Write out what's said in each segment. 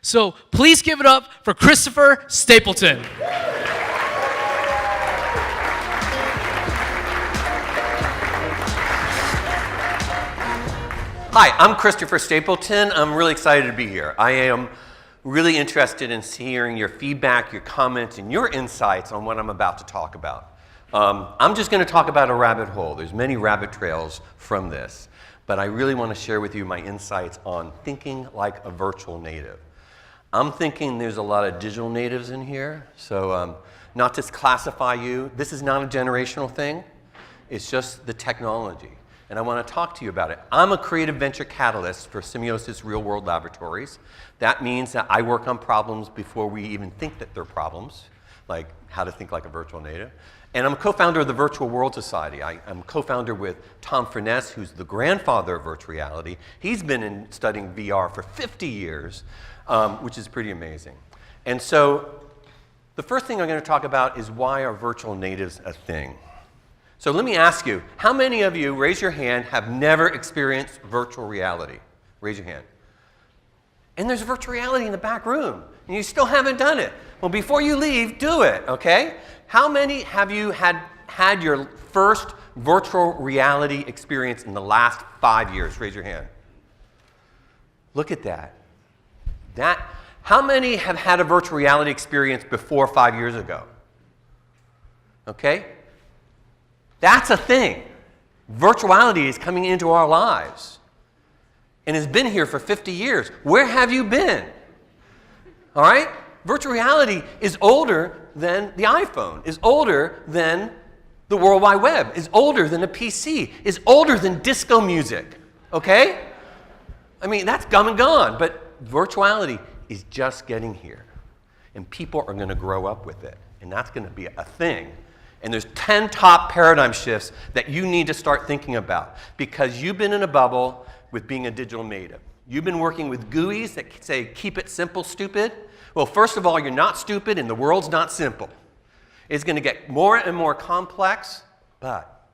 So please give it up for Christopher Stapleton. Hi, I'm Christopher Stapleton. I'm really excited to be here. I am really interested in hearing your feedback, your comments, and your insights on what I'm about to talk about. I'm just going to talk about a rabbit hole. There's many rabbit trails from this, but I really want to share with you my insights on thinking like a virtual native. I'm thinking there's a lot of digital natives in here, so not to classify you. This is not a generational thing. It's just the technology. And I want to talk to you about it. I'm a creative venture catalyst for Semiosis Real World Laboratories. That means that I work on problems before we even think that they're problems, like how to think like a virtual native. And I'm a co-founder of the Virtual World Society. I'm co-founder with Tom Furness, who's the grandfather of virtual reality. He's been studying VR for 50 years, which is pretty amazing. And so the first thing I'm going to talk about is why are virtual natives a thing? So let me ask you, how many of you, raise your hand, have never experienced virtual reality? Raise your hand. And there's virtual reality in the back room, and you still haven't done it. Well, before you leave, do it, okay? How many have you had your first virtual reality experience in the last 5 years? Raise your hand. Look at that. How many have had a virtual reality experience before 5 years ago? Okay? That's a thing. Virtuality is coming into our lives and has been here for 50 years. Where have you been? All right? Virtual reality is older than the iPhone, is older than the World Wide Web, is older than a PC, is older than disco music. Okay? I mean, that's come and gone, but virtuality is just getting here. And people are going to grow up with it, and that's going to be a thing. And there's 10 top paradigm shifts that you need to start thinking about because you've been in a bubble with being a digital native. You've been working with GUIs that say, keep it simple, stupid. Well, first of all, you're not stupid and the world's not simple. It's going to get more and more complex, but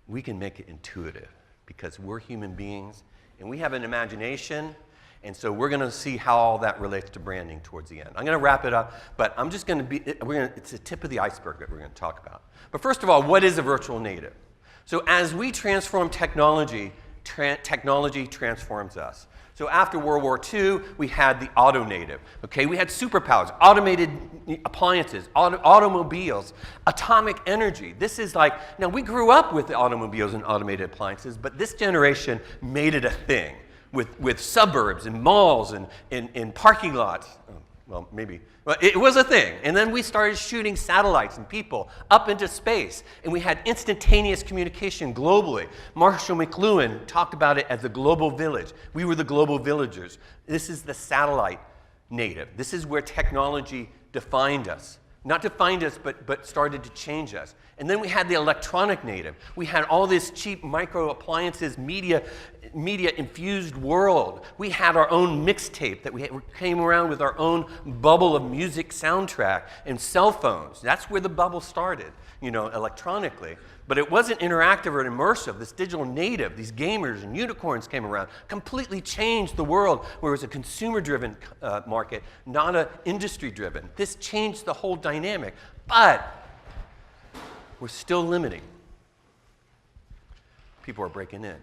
we can make it intuitive because we're human beings and we have an imagination. And so we're going to see how all that relates to branding towards the end. I'm going to wrap it up, but I'm just going to it's the tip of the iceberg that we're going to talk about. But first of all, what is a virtual native? So as we transform technology, technology transforms us. So after World War II, we had the auto native. Okay, we had superpowers, automated appliances, automobiles, atomic energy. This is like, now we grew up with the automobiles and automated appliances, but this generation made it a thing. With suburbs and malls and parking lots. Well, maybe. Well, it was a thing. And then we started shooting satellites and people up into space. And we had instantaneous communication globally. Marshall McLuhan talked about it as the global village. We were the global villagers. This is the satellite native. This is where technology defined us. Not defined us, but started to change us. And then we had the electronic native. We had all this cheap micro appliances, media-infused world. We had our own mixtape that we came around with our own bubble of music soundtrack and cell phones. That's where the bubble started, electronically. But it wasn't interactive or immersive. This digital native, these gamers and unicorns came around, completely changed the world where it was a consumer-driven market, not an industry-driven. This changed the whole dynamic. But we're still limiting. People are breaking in.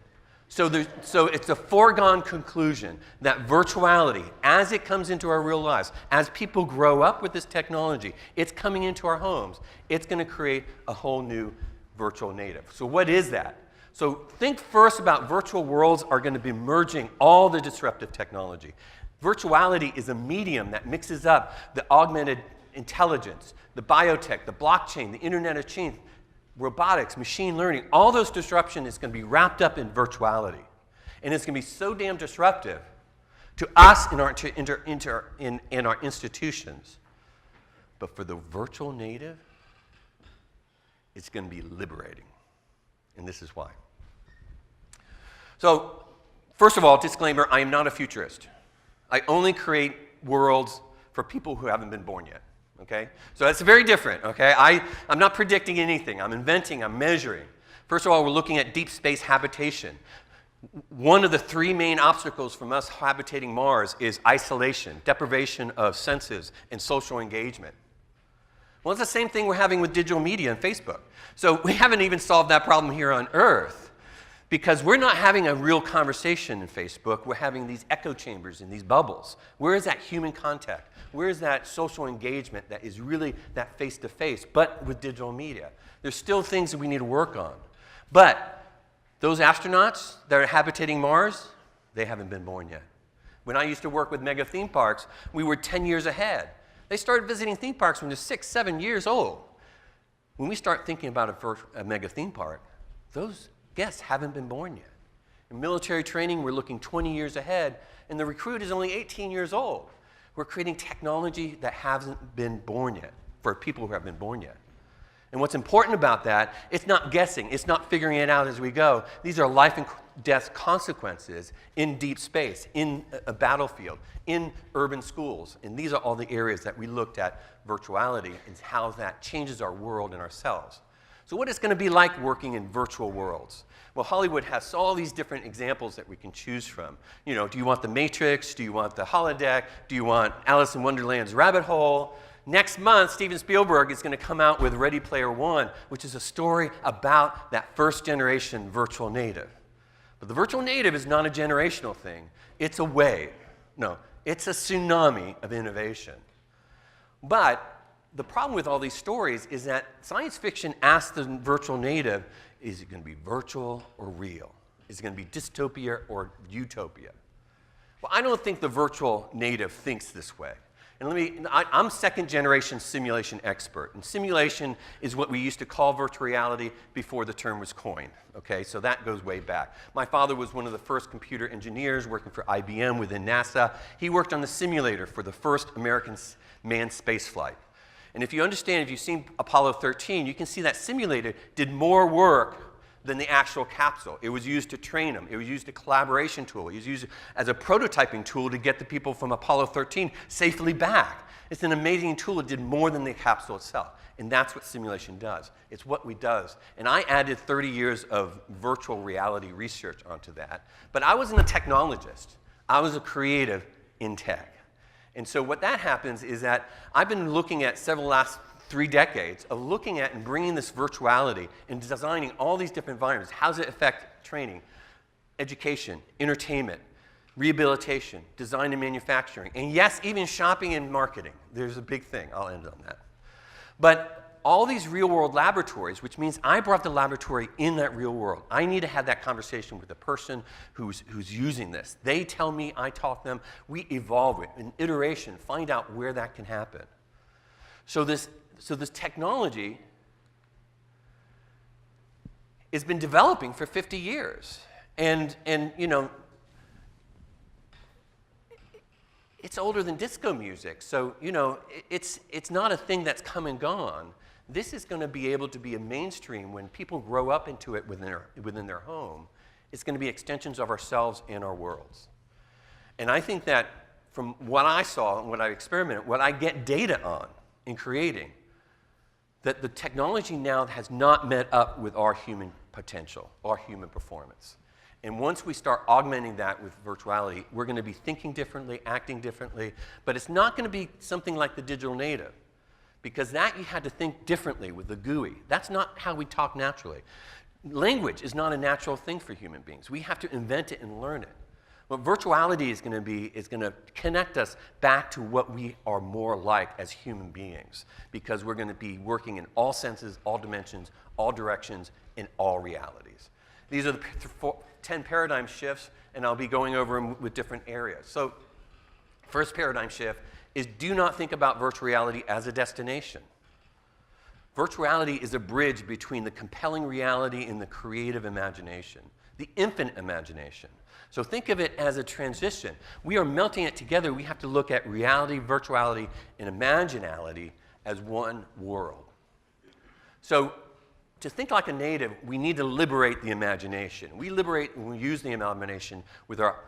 So it's a foregone conclusion that virtuality, as it comes into our real lives, as people grow up with this technology, it's coming into our homes. It's going to create a whole new virtual native. So what is that? So think first about virtual worlds are going to be merging all the disruptive technology. Virtuality is a medium that mixes up the augmented intelligence, the biotech, the blockchain, the Internet of Things, robotics, machine learning. All those disruption is going to be wrapped up in virtuality. And it's going to be so damn disruptive to us in our institutions. But for the virtual native, it's going to be liberating. And this is why. So, first of all, disclaimer, I am not a futurist. I only create worlds for people who haven't been born yet. Okay? So that's very different. Okay? I'm not predicting anything. I'm inventing, I'm measuring. First of all, we're looking at deep space habitation. One of the three main obstacles from us habitating Mars is isolation, deprivation of senses, and social engagement. Well, it's the same thing we're having with digital media and Facebook. So we haven't even solved that problem here on Earth because we're not having a real conversation in Facebook. We're having these echo chambers and these bubbles. Where is that human contact? Where is that social engagement that is really that face-to-face, but with digital media? There's still things that we need to work on. But those astronauts that are habitating Mars, they haven't been born yet. When I used to work with mega theme parks, we were 10 years ahead. They started visiting theme parks when they're 6, 7 years old. When we start thinking about a mega theme park, those guests haven't been born yet. In military training, we're looking 20 years ahead, and the recruit is only 18 years old. We're creating technology that hasn't been born yet, for people who haven't been born yet. And what's important about that, it's not guessing, it's not figuring it out as we go. These are life and death consequences in deep space, in a battlefield, in urban schools. And these are all the areas that we looked at virtuality and how that changes our world and ourselves. So what it's going to be like working in virtual worlds? Well, Hollywood has all these different examples that we can choose from. You know, do you want the Matrix? Do you want the holodeck? Do you want Alice in Wonderland's rabbit hole? Next month, Steven Spielberg is going to come out with Ready Player One, which is a story about that first generation virtual native. But the virtual native is not a generational thing. It's a wave. No, it's a tsunami of innovation. But the problem with all these stories is that science fiction asks the virtual native, is it going to be virtual or real? Is it going to be dystopia or utopia? Well, I don't think the virtual native thinks this way. And I'm second generation simulation expert. And simulation is what we used to call virtual reality before the term was coined. Okay, so that goes way back. My father was one of the first computer engineers working for IBM within NASA. He worked on the simulator for the first American manned space flight. And if you understand, if you've seen Apollo 13, you can see that simulator did more work than the actual capsule. It was used to train them. It was used as a collaboration tool. It was used as a prototyping tool to get the people from Apollo 13 safely back. It's an amazing tool. It did more than the capsule itself. And that's what simulation does. It's what we does. And I added 30 years of virtual reality research onto that. But I wasn't a technologist. I was a creative in tech. And so what that happens is that I've been looking at last 3 decades of looking at and bringing this virtuality and designing all these different environments. How does it affect training, education, entertainment, rehabilitation, design and manufacturing, and yes, even shopping and marketing. There's a big thing. I'll end on that. But all these real-world laboratories, which means I brought the laboratory in that real world. I need to have that conversation with the person who's using this. They tell me, I talk them. We evolve it in iteration, find out where that can happen. So this technology has been developing for 50 years. And you know, it's older than disco music. So, you know, it's not a thing that's come and gone. This is going to be able to be a mainstream when people grow up into it within their home. It's going to be extensions of ourselves and our worlds. And I think that from what I saw and what I experimented, what I get data on in creating, that the technology now has not met up with our human potential, our human performance. And once we start augmenting that with virtuality, we're going to be thinking differently, acting differently, but it's not going to be something like the digital native, because that you had to think differently with the GUI. That's not how we talk naturally. Language is not a natural thing for human beings. We have to invent it and learn it. What virtuality is going to be is going to connect us back to what we are more like as human beings, because we're going to be working in all senses, all dimensions, all directions, in all realities. These are the 10 paradigm shifts, and I'll be going over them with different areas. So, first paradigm shift is do not think about virtual reality as a destination. Virtual reality is a bridge between the compelling reality and the creative imagination, the infinite imagination. So think of it as a transition. We are melting it together. We have to look at reality, virtuality, and imaginality as one world. So to think like a native, we need to liberate the imagination. We liberate and we use the imagination with our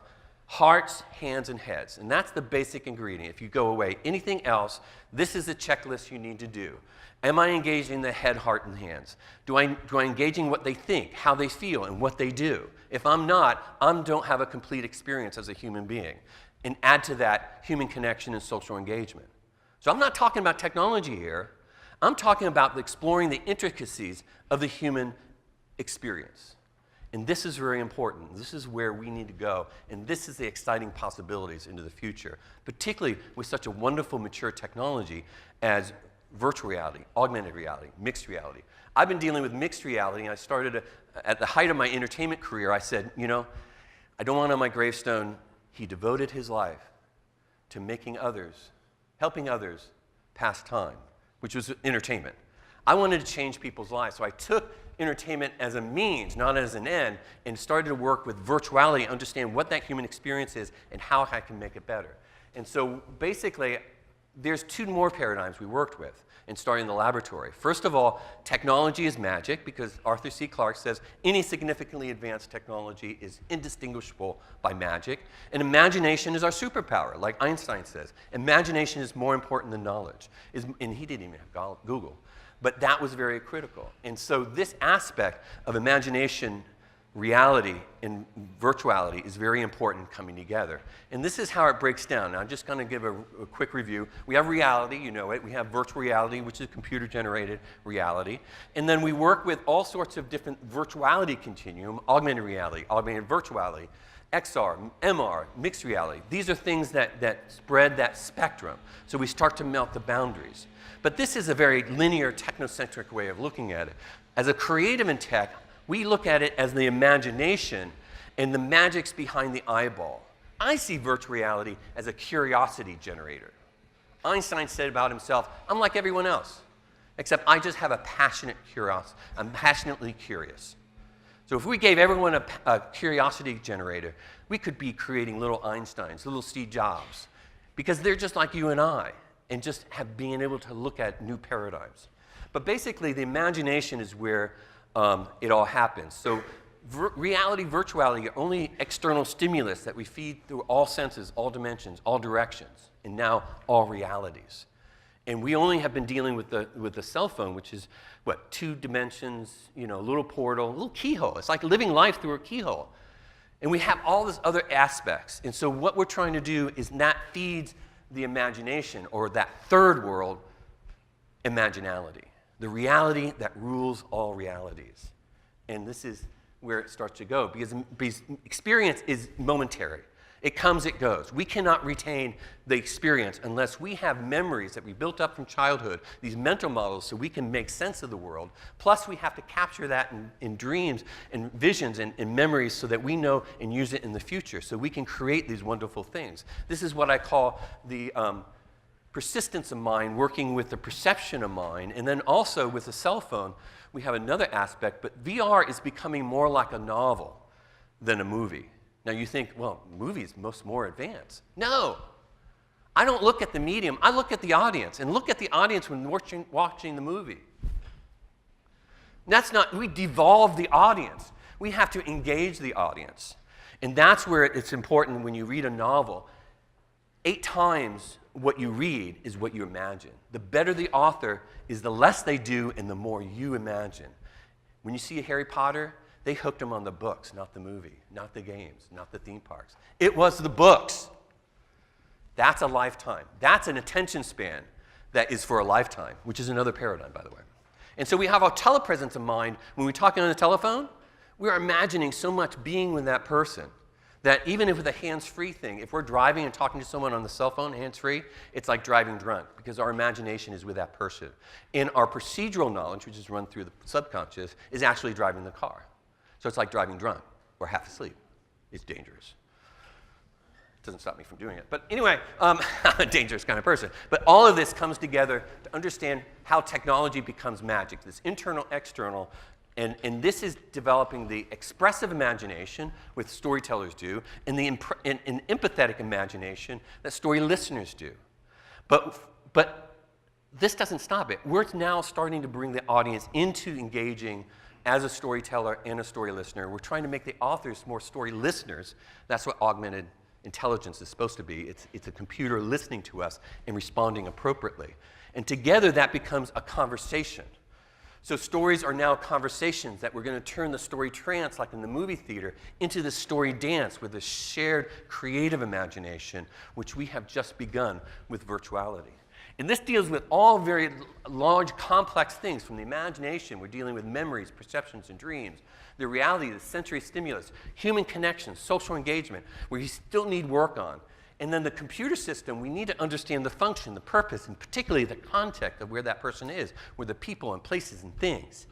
Hearts, hands, and heads. And that's the basic ingredient. If you go away anything else, this is the checklist you need to do. Am I engaging the head, heart, and hands? Do I engaging what they think, how they feel, and what they do? If I'm not, I don't have a complete experience as a human being. And add to that human connection and social engagement. So I'm not talking about technology here. I'm talking about exploring the intricacies of the human experience. And this is very important. This is where we need to go. And this is the exciting possibilities into the future, particularly with such a wonderful, mature technology as virtual reality, augmented reality, mixed reality. I've been dealing with mixed reality, and I started at the height of my entertainment career. I said, you know, I don't want on my gravestone, he devoted his life to making others, helping others pass time, which was entertainment. I wanted to change people's lives, so I took entertainment as a means, not as an end, and started to work with virtuality, understand what that human experience is and how I can make it better. And so basically, there's two more paradigms we worked with in starting the laboratory. First of all, technology is magic, because Arthur C. Clarke says any significantly advanced technology is indistinguishable by magic. And imagination is our superpower, like Einstein says. Imagination is more important than knowledge. And he didn't even have Google. But that was very critical. And so this aspect of imagination, reality, and virtuality is very important coming together. And this is how it breaks down. Now, I'm just going to give a quick review. We have reality, you know it. We have virtual reality, which is computer-generated reality. And then we work with all sorts of different virtuality continuum, augmented reality, augmented virtuality, XR, MR, mixed reality. These are things that spread that spectrum. So we start to melt the boundaries. But this is a very linear, technocentric way of looking at it. As a creative in tech, we look at it as the imagination and the magic's behind the eyeball. I see virtual reality as a curiosity generator. Einstein said about himself, I'm like everyone else, except I just have a passionate curiosity. I'm passionately curious. So if we gave everyone a curiosity generator, we could be creating little Einsteins, little Steve Jobs, because they're just like you and I, and just have being able to look at new paradigms. But basically, the imagination is where it all happens. So reality, virtuality are only external stimulus that we feed through all senses, all dimensions, all directions, and now all realities. And we only have been dealing with the cell phone, which is, what, 2 dimensions, you know, a little portal, a little keyhole. It's like living life through a keyhole. And we have all these other aspects. And so what we're trying to do is not feed the imagination, or that third world, imaginality, the reality that rules all realities. And this is where it starts to go, because experience is momentary. It comes, it goes. We cannot retain the experience unless we have memories that we built up from childhood, these mental models, so we can make sense of the world. Plus, we have to capture that in dreams and visions and memories so that we know and use it in the future, so we can create these wonderful things. This is what I call the persistence of mind working with the perception of mind. And then also with the cell phone, we have another aspect, but VR is becoming more like a novel than a movie. Now you think, well, movies more advanced. No, I don't look at the medium, I look at the audience, and look at the audience when watching the movie. That's not, we devolve the audience. We have to engage the audience. And that's where it's important when you read a novel. 8 times what you read is what you imagine. The better the author is, the less they do and the more you imagine. When you see a Harry Potter, they hooked them on the books, not the movie, not the games, not the theme parks. It was the books. That's a lifetime. That's an attention span that is for a lifetime, which is another paradigm, by the way. And so we have our telepresence of mind. When we're talking on the telephone, we're imagining so much being with that person that even if with a hands-free thing, if we're driving and talking to someone on the cell phone, hands-free, it's like driving drunk, because our imagination is with that person. And our procedural knowledge, which is run through the subconscious, is actually driving the car. So it's like driving drunk or half asleep. It's dangerous. It doesn't stop me from doing it. But anyway, I'm a dangerous kind of person. But all of this comes together to understand how technology becomes magic, this internal, external. And this is developing the expressive imagination, which storytellers do, and the empathetic imagination that story listeners do. But this doesn't stop it. We're now starting to bring the audience into engaging as a storyteller and a story listener. We're trying to make the authors more story listeners. That's what augmented intelligence is supposed to be. It's a computer listening to us and responding appropriately. And together that becomes a conversation. So stories are now conversations that we're going to turn the story trance, like in the movie theater, into the story dance with a shared creative imagination, which we have just begun with virtuality. And this deals with all very large, complex things. From the imagination, we're dealing with memories, perceptions, and dreams. The reality, the sensory stimulus, human connection, social engagement, where you still need work on. And then the computer system, we need to understand the function, the purpose, and particularly the context of where that person is, where the people and places and things.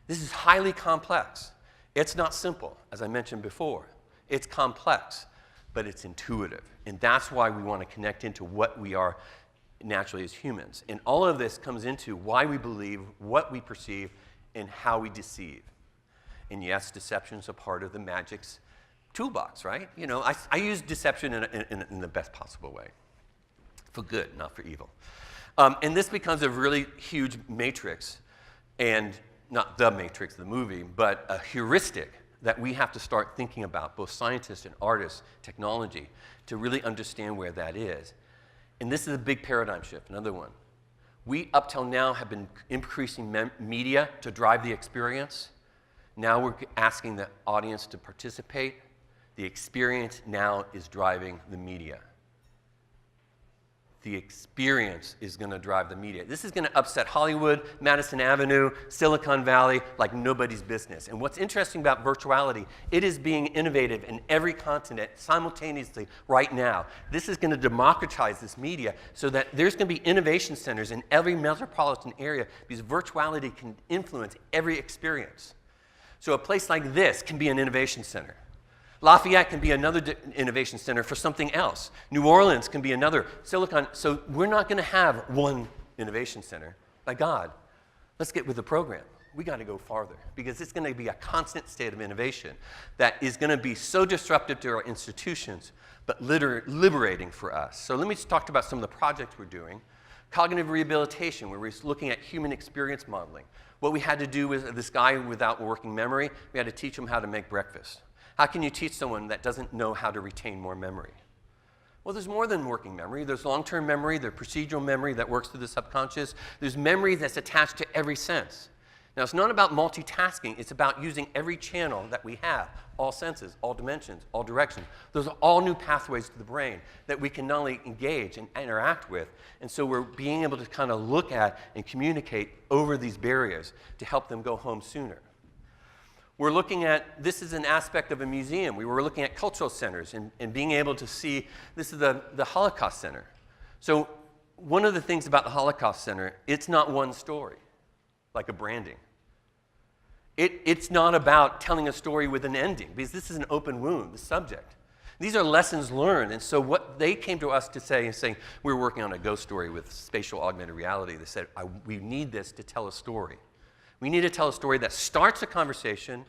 This is highly complex. It's not simple, as I mentioned before. It's complex, but it's intuitive. And that's why we want to connect into what we are naturally as humans. And all of this comes into why we believe, what we perceive, and how we deceive. And yes, deception is a part of the magic's toolbox, right? You know, I use deception in the best possible way, for good, not for evil. And this becomes a really huge matrix, and not the matrix, the movie, but a heuristic that we have to start thinking about, both scientists and artists, technology, to really understand where that is. And this is a big paradigm shift, another one. We, up till now, have been increasing media to drive the experience. Now we're asking the audience to participate. The experience now is driving the media. The experience is going to drive the media. This is going to upset Hollywood, Madison Avenue, Silicon Valley like nobody's business. And what's interesting about virtuality, it is being innovative in every continent simultaneously right now. This is going to democratize this media so that there's going to be innovation centers in every metropolitan area because virtuality can influence every experience. So a place like this can be an innovation center. Lafayette can be another innovation center for something else. New Orleans can be another. Silicon. So we're not going to have one innovation center. By God, let's get with the program. We got to go farther because it's going to be a constant state of innovation that is going to be so disruptive to our institutions, but liberating for us. So let me just talk about some of the projects we're doing. Cognitive rehabilitation, where we're looking at human experience modeling. What we had to do with this guy without working memory, we had to teach him how to make breakfast. How can you teach someone that doesn't know how to retain more memory? Well, there's more than working memory. There's long-term memory, there's procedural memory that works through the subconscious. There's memory that's attached to every sense. Now, it's not about multitasking. It's about using every channel that we have, all senses, all dimensions, all directions. Those are all new pathways to the brain that we can not only engage and interact with, and so we're being able to kind of look at and communicate over these barriers to help them go home sooner. We're looking at, this is an aspect of a museum. We were looking at cultural centers and being able to see, this is the Holocaust Center. So one of the things about the Holocaust Center, it's not one story, like a branding. It's not about telling a story with an ending, because this is an open wound, the subject. These are lessons learned, and so what they came to us to say is saying, we were working on a ghost story with spatial augmented reality. They said, we need this to tell a story. We need to tell a story that starts a conversation,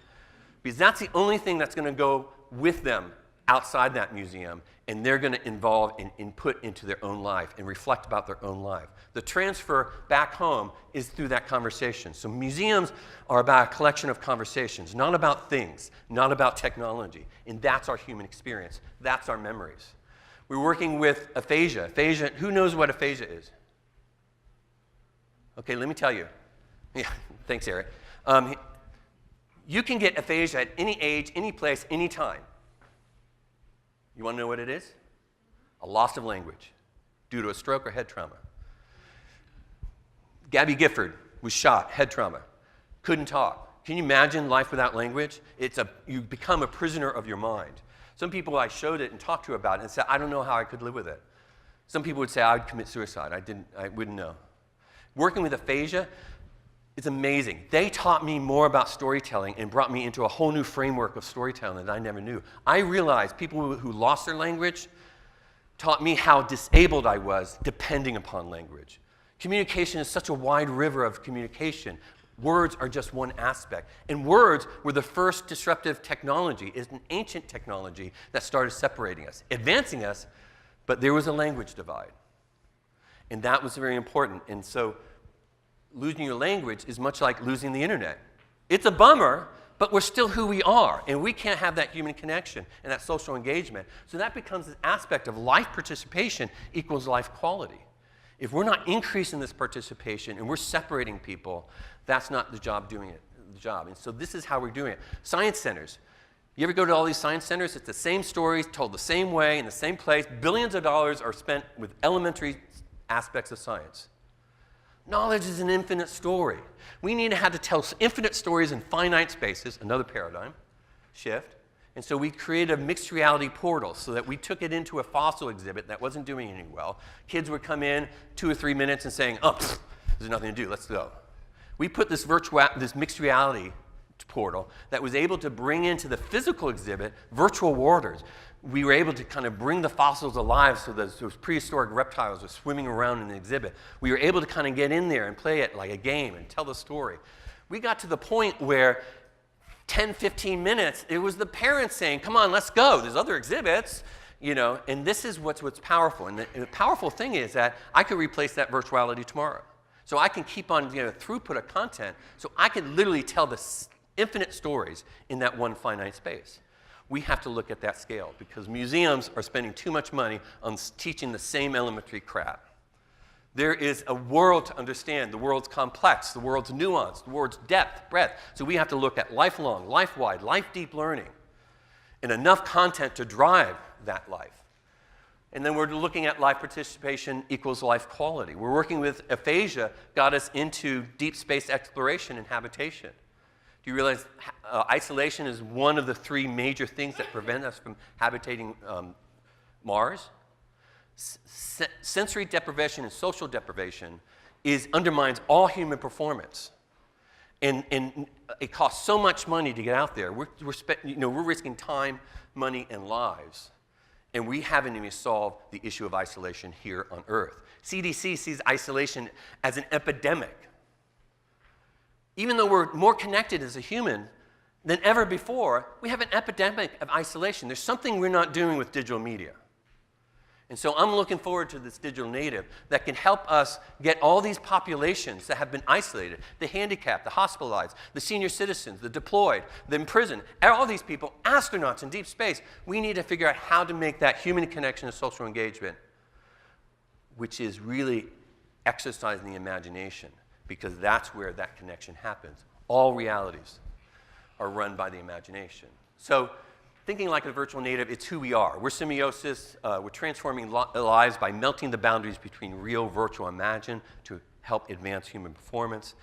because that's the only thing that's going to go with them outside that museum, and they're going to involve and input into their own life and reflect about their own life. The transfer back home is through that conversation. So museums are about a collection of conversations, not about things, not about technology, and that's our human experience. That's our memories. We're working with aphasia. Aphasia, who knows what aphasia is? Okay, let me tell you. Yeah, thanks, Eric. You can get aphasia at any age, any place, any time. You want to know what it is? A loss of language due to a stroke or head trauma. Gabby Gifford was shot, head trauma, couldn't talk. Can you imagine life without language? You become a prisoner of your mind. Some people I showed it and talked to about it and said, I don't know how I could live with it. Some people would say I would commit suicide. I wouldn't know. Working with aphasia, it's amazing. They taught me more about storytelling and brought me into a whole new framework of storytelling that I never knew. I realized people who lost their language taught me how disabled I was depending upon language. Communication is such a wide river of communication. Words are just one aspect. And words were the first disruptive technology. It's an ancient technology that started separating us, advancing us, but there was a language divide. And that was very important. And so losing your language is much like losing the internet. It's a bummer, but we're still who we are, and we can't have that human connection and that social engagement. So that becomes an aspect of life participation equals life quality. If we're not increasing this participation and we're separating people, that's not the job doing it. The job. And so this is how we're doing it. Science centers. You ever go to all these science centers? It's the same stories told the same way in the same place. Billions of dollars are spent with elementary aspects of science. Knowledge is an infinite story. We need to have to tell infinite stories in finite spaces, another paradigm shift. And so we created a mixed reality portal so that we took it into a fossil exhibit that wasn't doing any well. Kids would come in 2 or 3 minutes and saying, oh, there's nothing to do, let's go. We put this mixed reality portal that was able to bring into the physical exhibit virtual waters. We were able to kind of bring the fossils alive so that those prehistoric reptiles are swimming around in the exhibit. We were able to kind of get in there and play it like a game and tell the story. We got to the point where 10, 15 minutes, it was the parents saying, come on, let's go. There's other exhibits, and this is what's powerful. And the powerful thing is that I could replace that virtuality tomorrow. So I can keep on throughput of content, so I can literally tell the infinite stories in that one finite space. We have to look at that scale because museums are spending too much money on teaching the same elementary crap. There is a world to understand. The world's complex, the world's nuanced, the world's depth, breadth. So we have to look at lifelong, life-wide, life-deep learning and enough content to drive that life. And then we're looking at life participation equals life quality. We're working with aphasia, got us into deep space exploration and habitation. Do you realize isolation is one of the 3 major things that prevent us from habitating Mars? Sensory deprivation and social deprivation undermines all human performance. And it costs so much money to get out there. We're risking time, money, and lives. And we haven't even solved the issue of isolation here on Earth. CDC sees isolation as an epidemic. Even though we're more connected as a human than ever before, we have an epidemic of isolation. There's something we're not doing with digital media. And so I'm looking forward to this digital native that can help us get all these populations that have been isolated, the handicapped, the hospitalized, the senior citizens, the deployed, the imprisoned, all these people, astronauts in deep space. We need to figure out how to make that human connection and social engagement, which is really exercising the imagination, because that's where that connection happens. All realities are run by the imagination. So thinking like a virtual native, it's who we are. We're symbiosis. We're transforming lives by melting the boundaries between real, virtual, imagined to help advance human performance.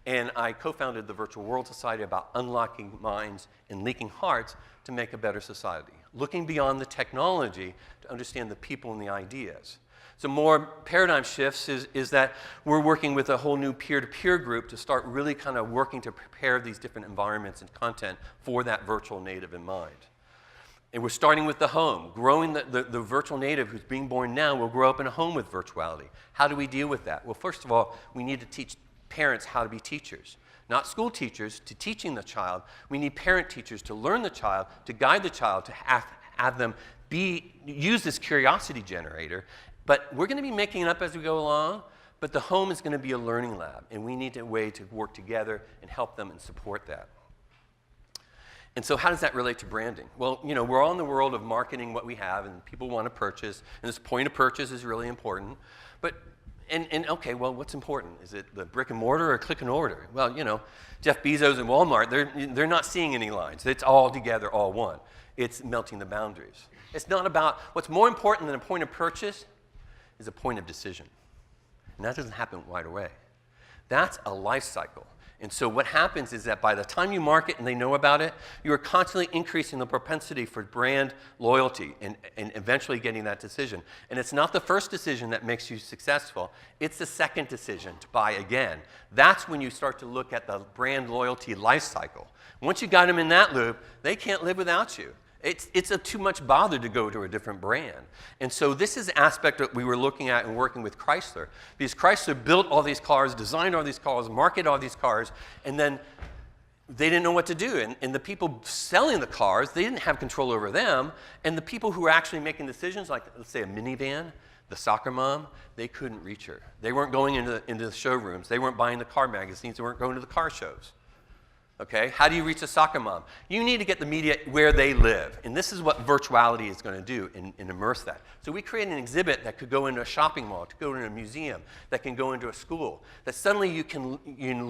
And I co-founded the Virtual World Society about unlocking minds and leaking hearts to make a better society, looking beyond the technology to understand the people and the ideas. So more paradigm shifts is that we're working with a whole new peer-to-peer group to start really kind of working to prepare these different environments and content for that virtual native in mind. And we're starting with the home. Growing the virtual native who's being born now will grow up in a home with virtuality. How do we deal with that? Well, first of all, we need to teach parents how to be teachers. Not school teachers to teaching the child. We need parent teachers to learn the child, to guide the child, to have them use this curiosity generator. But we're going to be making it up as we go along, but the home is going to be a learning lab, and we need a way to work together and help them and support that. And so how does that relate to branding? Well, we're all in the world of marketing what we have, and people want to purchase, and this point of purchase is really important. But, okay, well, what's important? Is it the brick and mortar or click and order? Well, Jeff Bezos and Walmart, they're not seeing any lines. It's all together, all one. It's melting the boundaries. It's not about, what's more important than a point of purchase is a point of decision. And that doesn't happen right away. That's a life cycle. And so what happens is that by the time you market and they know about it, you are constantly increasing the propensity for brand loyalty and eventually getting that decision. And it's not the first decision that makes you successful. It's the second decision to buy again. That's when you start to look at the brand loyalty life cycle. Once you got them in that loop, they can't live without you. It's too much bother to go to a different brand. And so this is the aspect that we were looking at and working with Chrysler. Because Chrysler built all these cars, designed all these cars, marketed all these cars, and then they didn't know what to do. And the people selling the cars, they didn't have control over them. And the people who were actually making decisions, like let's say a minivan, the soccer mom, they couldn't reach her. They weren't going into the showrooms. They weren't buying the car magazines. They weren't going to the car shows. Okay, how do you reach a soccer mom? You need to get the media where they live. And this is what virtuality is going to do and immerse that. So we create an exhibit that could go into a shopping mall, to go into a museum, that can go into a school, that suddenly you can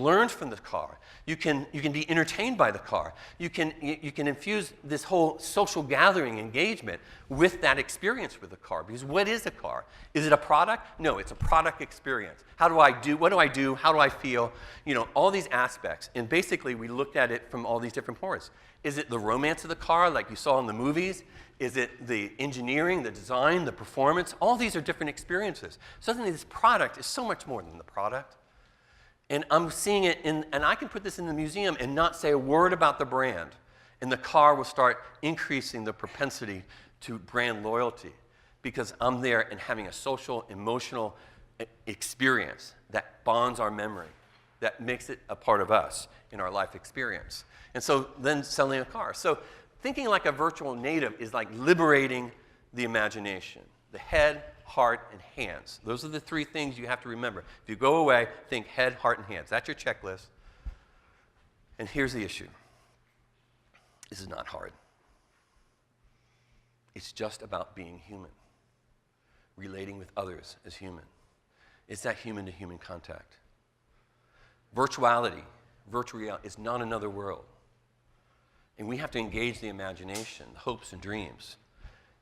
learn from the car. You can be entertained by the car. You can infuse this whole social gathering engagement with that experience with the car. Because what is a car? Is it a product? No, it's a product experience. How do I do? What do I do? How do I feel? You know, all these aspects. And basically, we looked at it from all these different points. Is it the romance of the car, like you saw in the movies? Is it the engineering, the design, the performance? All these are different experiences. Suddenly, this product is so much more than the product. And I'm seeing it and I can put this in the museum and not say a word about the brand. And the car will start increasing the propensity to brand loyalty because I'm there and having a social, emotional experience that bonds our memory, that makes it a part of us in our life experience. And so then selling a car. So thinking like a virtual native is like liberating the imagination, the head, heart, and hands. Those are the three things you have to remember. If you go away, think head, heart, and hands. That's your checklist. And here's the issue. This is not hard. It's just about being human, relating with others as human. It's that human-to-human contact. Virtuality, virtual reality, is not another world. And we have to engage the imagination, the hopes and dreams.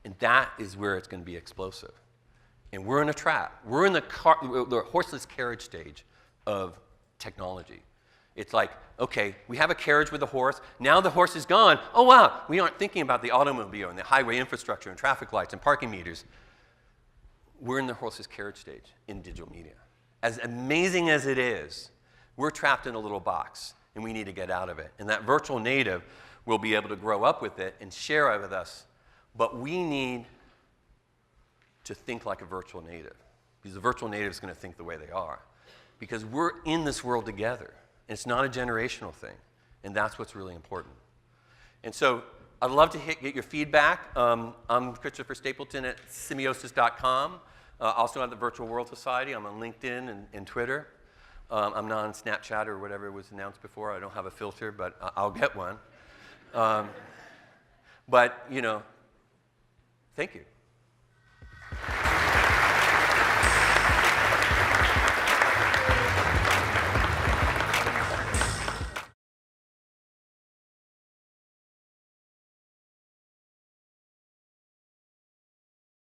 And that is where it's going to be explosive. And we're in a trap. We're in the horseless carriage stage of technology. It's like, okay, we have a carriage with a horse. Now the horse is gone. Oh, wow, we aren't thinking about the automobile and the highway infrastructure and traffic lights and parking meters. We're in the horseless carriage stage in digital media. As amazing as it is, we're trapped in a little box, and we need to get out of it. And that virtual native will be able to grow up with it and share it with us. But we need to think like a virtual native, because the virtual native is going to think the way they are. Because we're in this world together. And it's not a generational thing. And that's what's really important. And so I'd love to get your feedback. I'm Christopher Stapleton at semiosis.com. Also at the Virtual World Society. I'm on LinkedIn and Twitter. I'm not on Snapchat or whatever was announced before. I don't have a filter, but I'll get one. But, you know, thank you.